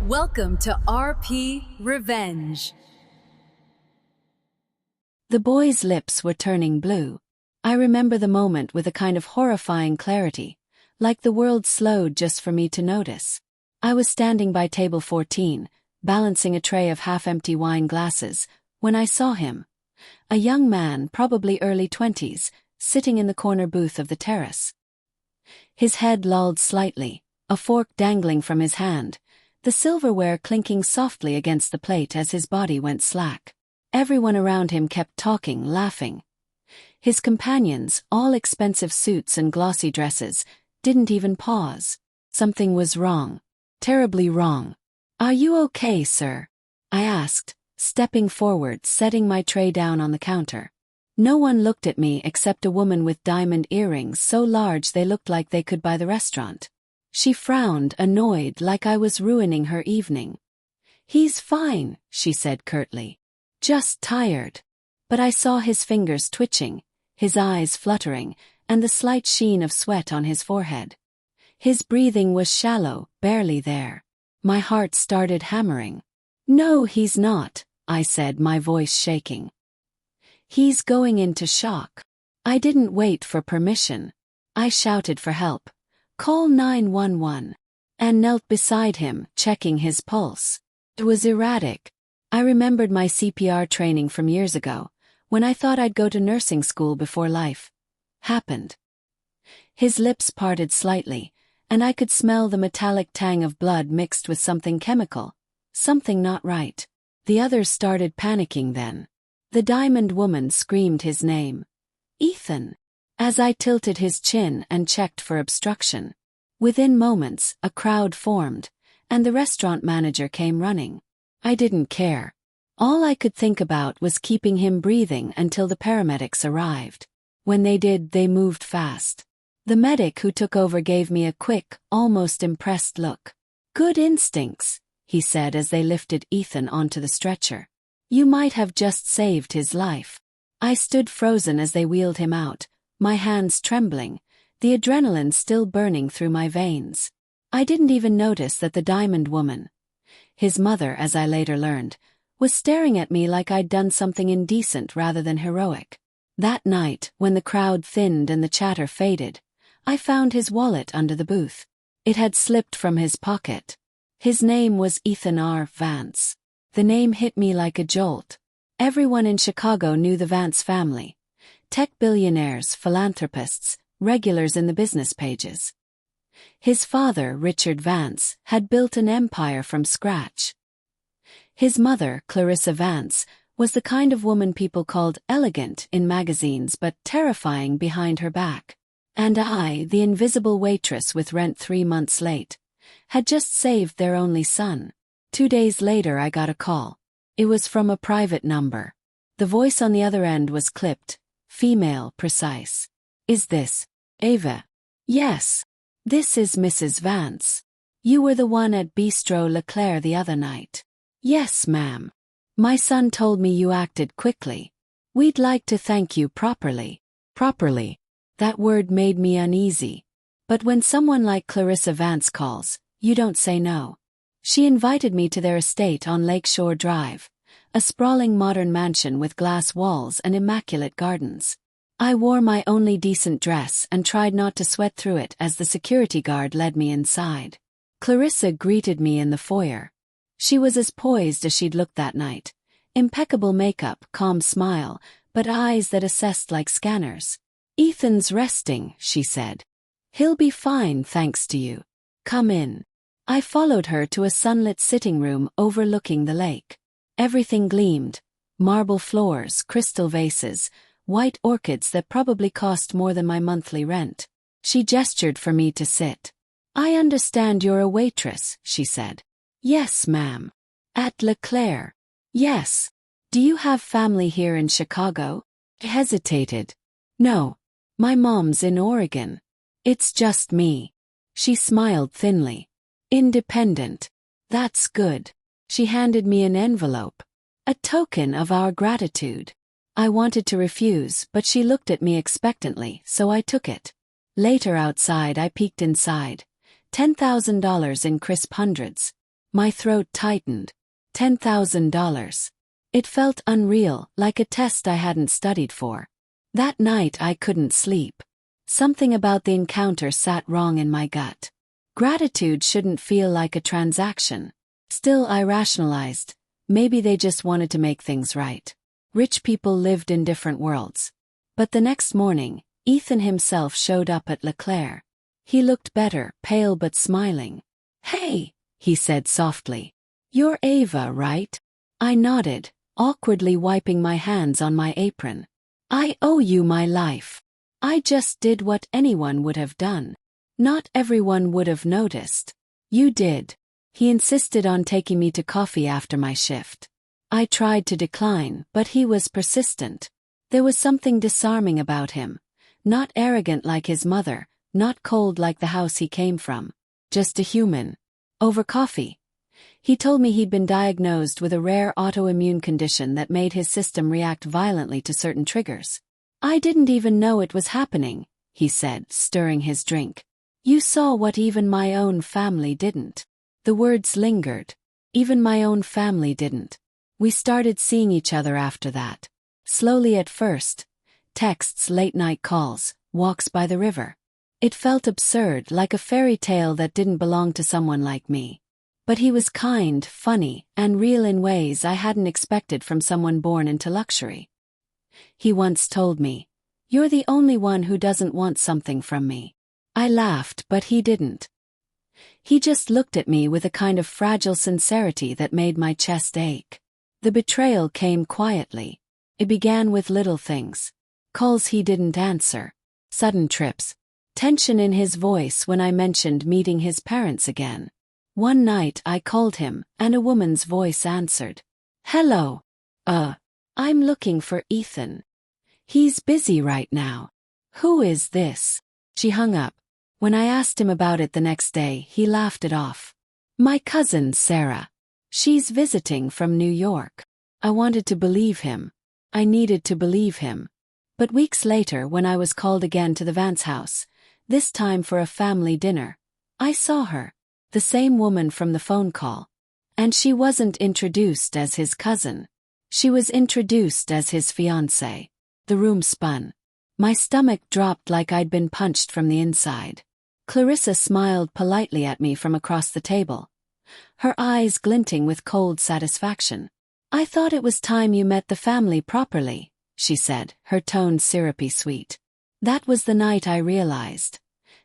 Welcome to RP Revenge. The boy's lips were turning blue. I remember the moment with a kind of horrifying clarity, like the world slowed just for me to notice. I was standing by table 14, balancing a tray of half-empty wine glasses, when I saw him. A young man, probably early 20s, sitting in the corner booth of the terrace. His head lolled slightly, a fork dangling from his hand, the silverware clinking softly against the plate as his body went slack. Everyone around him kept talking, laughing. His companions, all expensive suits and glossy dresses, didn't even pause. Something was wrong. Terribly wrong. "Are you okay, sir?" I asked, stepping forward, setting my tray down on the counter. No one looked at me except a woman with diamond earrings so large they looked like they could buy the restaurant. She frowned, annoyed, like I was ruining her evening. "He's fine," she said curtly. "Just tired." But I saw his fingers twitching, his eyes fluttering, and the slight sheen of sweat on his forehead. His breathing was shallow, barely there. My heart started hammering. "No, he's not," I said, my voice shaking. "He's going into shock." I didn't wait for permission. I shouted for help. "Call 911. And knelt beside him, checking his pulse. It was erratic. I remembered my CPR training from years ago, when I thought I'd go to nursing school before life happened. His lips parted slightly, and I could smell the metallic tang of blood mixed with something chemical, something not right. The others started panicking then. The diamond woman screamed his name. "Ethan!" As I tilted his chin and checked for obstruction. Within moments, a crowd formed, and the restaurant manager came running. I didn't care. All I could think about was keeping him breathing until the paramedics arrived. When they did, they moved fast. The medic who took over gave me a quick, almost impressed look. "Good instincts," he said as they lifted Ethan onto the stretcher. "You might have just saved his life." I stood frozen as they wheeled him out, my hands trembling, the adrenaline still burning through my veins. I didn't even notice that the diamond woman, his mother as I later learned, was staring at me like I'd done something indecent rather than heroic. That night, when the crowd thinned and the chatter faded, I found his wallet under the booth. It had slipped from his pocket. His name was Ethan R. Vance. The name hit me like a jolt. Everyone in Chicago knew the Vance family. Tech billionaires, philanthropists, regulars in the business pages. His father, Richard Vance, had built an empire from scratch. His mother, Clarissa Vance, was the kind of woman people called elegant in magazines but terrifying behind her back. And I, the invisible waitress with rent 3 months late, had just saved their only son. 2 days later I got a call. It was from a private number. The voice on the other end was clipped, female, precise. "Is this Ava?" "Yes. This is Mrs. Vance. You were the one at Bistro Leclerc the other night." "Yes, ma'am. My son told me you acted quickly. We'd like to thank you properly." Properly. That word made me uneasy. But when someone like Clarissa Vance calls, you don't say no. She invited me to their estate on Lakeshore Drive, a sprawling modern mansion with glass walls and immaculate gardens. I wore my only decent dress and tried not to sweat through it as the security guard led me inside. Clarissa greeted me in the foyer. She was as poised as she'd looked that night. Impeccable makeup, calm smile, but eyes that assessed like scanners. "Ethan's resting," she said. "He'll be fine thanks to you. Come in." I followed her to a sunlit sitting room overlooking the lake. Everything gleamed. Marble floors, crystal vases, white orchids that probably cost more than my monthly rent. She gestured for me to sit. "I understand you're a waitress," she said. "Yes, ma'am." "At Leclerc?" "Yes." "Do you have family here in Chicago?" I hesitated. "No. My mom's in Oregon. It's just me." She smiled thinly. "Independent. That's good." She handed me an envelope. "A token of our gratitude." I wanted to refuse, but she looked at me expectantly, so I took it. Later outside I peeked inside. $10,000 in crisp hundreds. My throat tightened. $10,000. It felt unreal, like a test I hadn't studied for. That night I couldn't sleep. Something about the encounter sat wrong in my gut. Gratitude shouldn't feel like a transaction. Still, I rationalized. Maybe they just wanted to make things right. Rich people lived in different worlds. But the next morning, Ethan himself showed up at Leclerc. He looked better, pale but smiling. "Hey," he said softly. "You're Ava, right?" I nodded, awkwardly wiping my hands on my apron. "I owe you my life. I just did what anyone would have done. Not everyone would have noticed. You did." He insisted on taking me to coffee after my shift. I tried to decline, but he was persistent. There was something disarming about him. Not arrogant like his mother, not cold like the house he came from. Just a human. Over coffee. He told me he'd been diagnosed with a rare autoimmune condition that made his system react violently to certain triggers. "I didn't even know it was happening," he said, stirring his drink. "You saw what even my own family didn't." The words lingered. Even my own family didn't. We started seeing each other after that. Slowly at first. Texts, late-night calls, walks by the river. It felt absurd, like a fairy tale that didn't belong to someone like me. But he was kind, funny, and real in ways I hadn't expected from someone born into luxury. He once told me, "You're the only one who doesn't want something from me." I laughed, but he didn't. He just looked at me with a kind of fragile sincerity that made my chest ache. The betrayal came quietly. It began with little things. Calls he didn't answer. Sudden trips. Tension in his voice when I mentioned meeting his parents again. One night I called him, and a woman's voice answered. "Hello. I'm looking for Ethan. He's busy right now." "Who is this?" She hung up. When I asked him about it the next day, he laughed it off. "My cousin Sarah. She's visiting from New York." I wanted to believe him. I needed to believe him. But weeks later, when I was called again to the Vance house, this time for a family dinner, I saw her. The same woman from the phone call. And she wasn't introduced as his cousin. She was introduced as his fiancée. The room spun. My stomach dropped like I'd been punched from the inside. Clarissa smiled politely at me from across the table, her eyes glinting with cold satisfaction. "I thought it was time you met the family properly," she said, her tone syrupy sweet. That was the night I realized.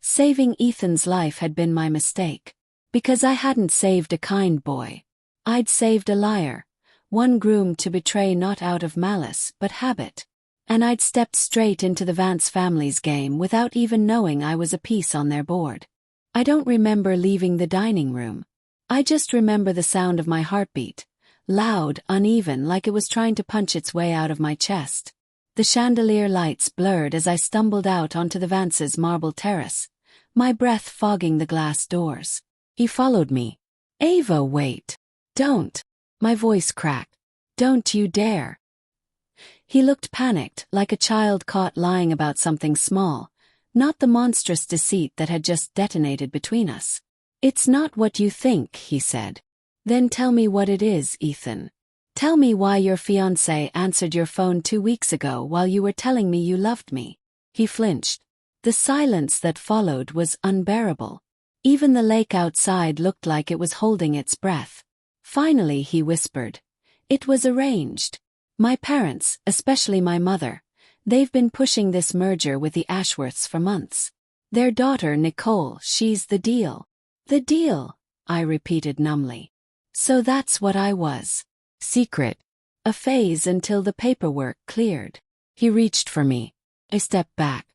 Saving Ethan's life had been my mistake. Because I hadn't saved a kind boy. I'd saved a liar. One groomed to betray not out of malice, but habit. And I'd stepped straight into the Vance family's game without even knowing I was a piece on their board. I don't remember leaving the dining room. I just remember the sound of my heartbeat. Loud, uneven, like it was trying to punch its way out of my chest. The chandelier lights blurred as I stumbled out onto the Vance's marble terrace, my breath fogging the glass doors. He followed me. "Ava, wait. Don't." My voice cracked. "Don't you dare." He looked panicked, like a child caught lying about something small, not the monstrous deceit that had just detonated between us. "It's not what you think," he said. "Then tell me what it is, Ethan. Tell me why your fiancé answered your phone 2 weeks ago while you were telling me you loved me." He flinched. The silence that followed was unbearable. Even the lake outside looked like it was holding its breath. Finally he whispered, "It was arranged. My parents, especially my mother, they've been pushing this merger with the Ashworths for months. Their daughter, Nicole, she's the deal." "The deal," I repeated numbly. So that's what I was. Secret. A phase until the paperwork cleared. He reached for me. I stepped back.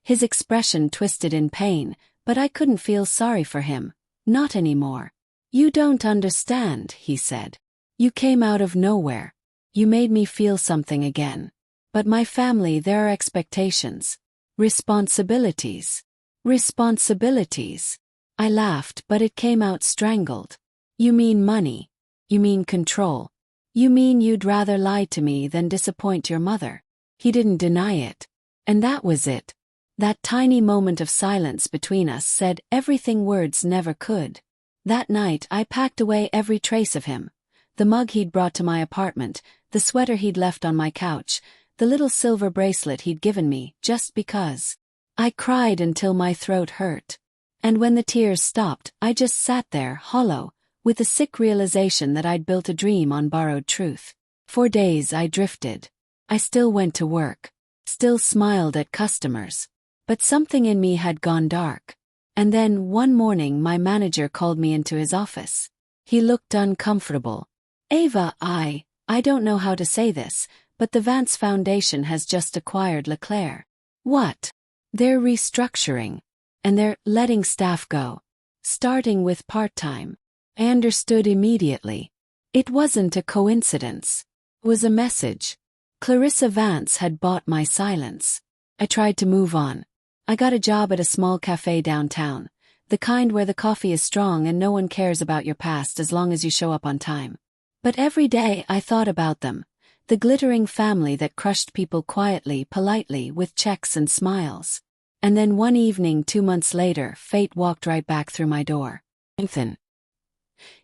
His expression twisted in pain, but I couldn't feel sorry for him. Not anymore. "You don't understand," he said. "You came out of nowhere. You made me feel something again. But my family, there are expectations. Responsibilities. Responsibilities." I laughed, but it came out strangled. "You mean money. You mean control. You mean you'd rather lie to me than disappoint your mother." He didn't deny it. And that was it. That tiny moment of silence between us said everything words never could. That night I packed away every trace of him. The mug he'd brought to my apartment, the sweater he'd left on my couch, the little silver bracelet he'd given me, just because. I cried until my throat hurt. And when the tears stopped, I just sat there, hollow, with the sick realization that I'd built a dream on borrowed truth. For days I drifted. I still went to work. Still smiled at customers. But something in me had gone dark. And then, one morning, my manager called me into his office. He looked uncomfortable. Ava, I don't know how to say this, but the Vance Foundation has just acquired Leclerc. What? They're restructuring. And they're letting staff go. Starting with part-time. I understood immediately. It wasn't a coincidence. It was a message. Clarissa Vance had bought my silence. I tried to move on. I got a job at a small cafe downtown, the kind where the coffee is strong and no one cares about your past as long as you show up on time. But every day I thought about them, the glittering family that crushed people quietly, politely, with checks and smiles. And then one evening 2 months later, fate walked right back through my door. Ethan.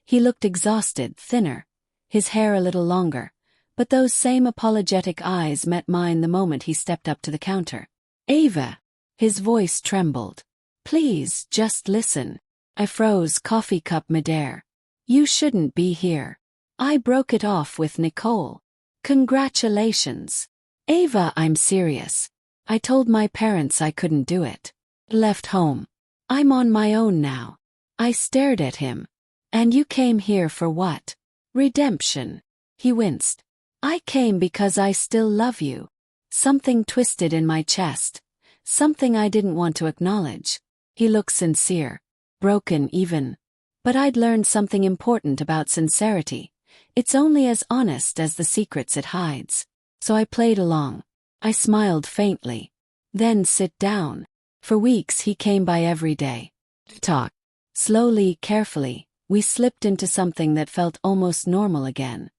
He looked exhausted, thinner, his hair a little longer, but those same apologetic eyes met mine the moment he stepped up to the counter. Ava. His voice trembled. Please, just listen. I froze, coffee cup midair. You shouldn't be here. I broke it off with Nicole. Congratulations. Ava, I'm serious. I told my parents I couldn't do it. Left home. I'm on my own now. I stared at him. And you came here for what? Redemption. He winced. I came because I still love you. Something twisted in my chest. Something I didn't want to acknowledge. He looked sincere. Broken even. But I'd learned something important about sincerity. It's only as honest as the secrets it hides. So I played along. I smiled faintly. Then sit down. For weeks he came by every day. Talk. Slowly, carefully, we slipped into something that felt almost normal again.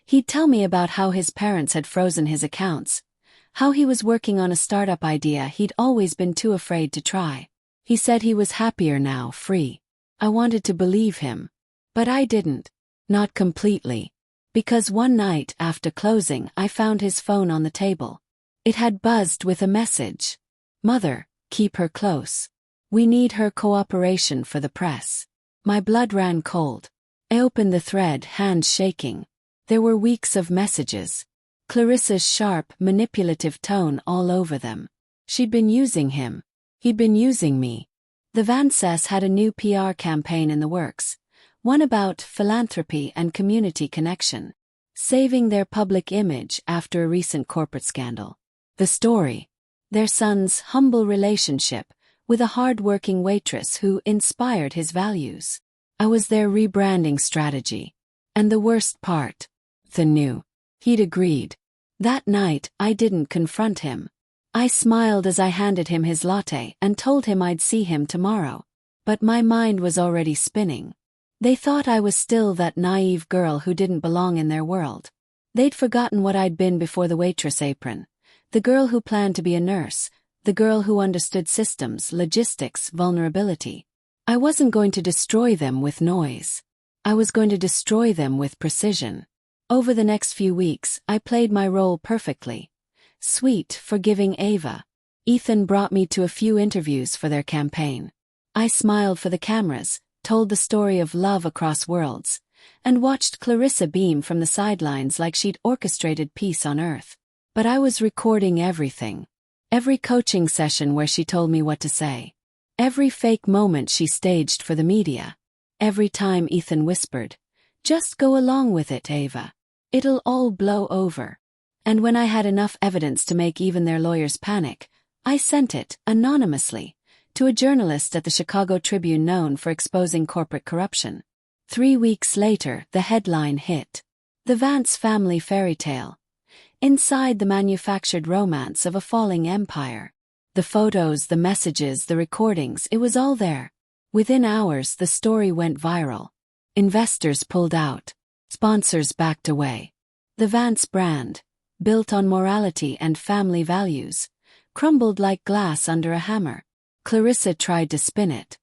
He'd tell me about how his parents had frozen his accounts. How he was working on a startup idea he'd always been too afraid to try. He said he was happier now, free. I wanted to believe him. But I didn't. Not completely. Because one night after closing I found his phone on the table. It had buzzed with a message. Mother, keep her close. We need her cooperation for the press. My blood ran cold. I opened the thread, hands shaking. There were weeks of messages. Clarissa's sharp, manipulative tone all over them. She'd been using him. He'd been using me. The Vances had a new PR campaign in the works. One about philanthropy and community connection. Saving their public image after a recent corporate scandal. The story. Their son's humble relationship with a hard-working waitress who inspired his values. I was their rebranding strategy. And the worst part. The new. He'd agreed. That night, I didn't confront him. I smiled as I handed him his latte and told him I'd see him tomorrow. But my mind was already spinning. They thought I was still that naive girl who didn't belong in their world. They'd forgotten what I'd been before the waitress apron. The girl who planned to be a nurse. The girl who understood systems, logistics, vulnerability. I wasn't going to destroy them with noise. I was going to destroy them with precision. Over the next few weeks, I played my role perfectly. Sweet, forgiving Ava. Ethan brought me to a few interviews for their campaign. I smiled for the cameras, told the story of love across worlds, and watched Clarissa beam from the sidelines like she'd orchestrated peace on Earth. But I was recording everything. Every coaching session where she told me what to say. Every fake moment she staged for the media. Every time Ethan whispered, "Just go along with it, Ava. It'll all blow over." And when I had enough evidence to make even their lawyers panic, I sent it, anonymously, to a journalist at the Chicago Tribune known for exposing corporate corruption. 3 weeks later, the headline hit. The Vance family fairy tale. Inside the manufactured romance of a falling empire. The photos, the messages, the recordings, it was all there. Within hours, the story went viral. Investors pulled out. Sponsors backed away. The Vance brand, built on morality and family values, crumbled like glass under a hammer. Clarissa tried to spin it.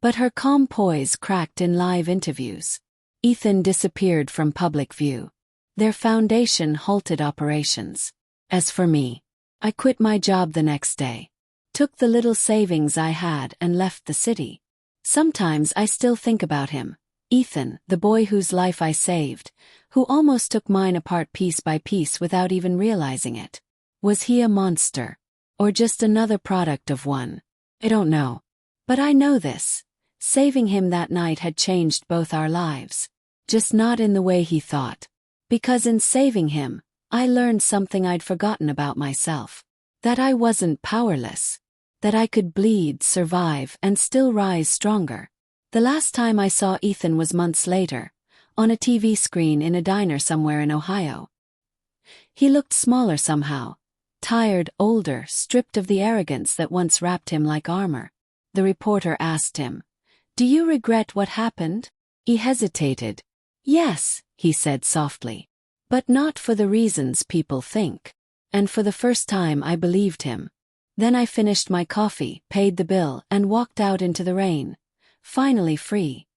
But her calm poise cracked in live interviews. Ethan disappeared from public view. Their foundation halted operations. As for me, I quit my job the next day. Took the little savings I had and left the city. Sometimes I still think about him. Ethan, the boy whose life I saved, who almost took mine apart piece by piece without even realizing it. Was he a monster? Or just another product of one? I don't know. But I know this. Saving him that night had changed both our lives. Just not in the way he thought. Because in saving him, I learned something I'd forgotten about myself. That I wasn't powerless. That I could bleed, survive, and still rise stronger. The last time I saw Ethan was months later, on a TV screen in a diner somewhere in Ohio. He looked smaller somehow. Tired, older, stripped of the arrogance that once wrapped him like armor. The reporter asked him, "Do you regret what happened?" He hesitated. "Yes," he said softly. "But not for the reasons people think." And for the first time I believed him. Then I finished my coffee, paid the bill, and walked out into the rain. Finally free.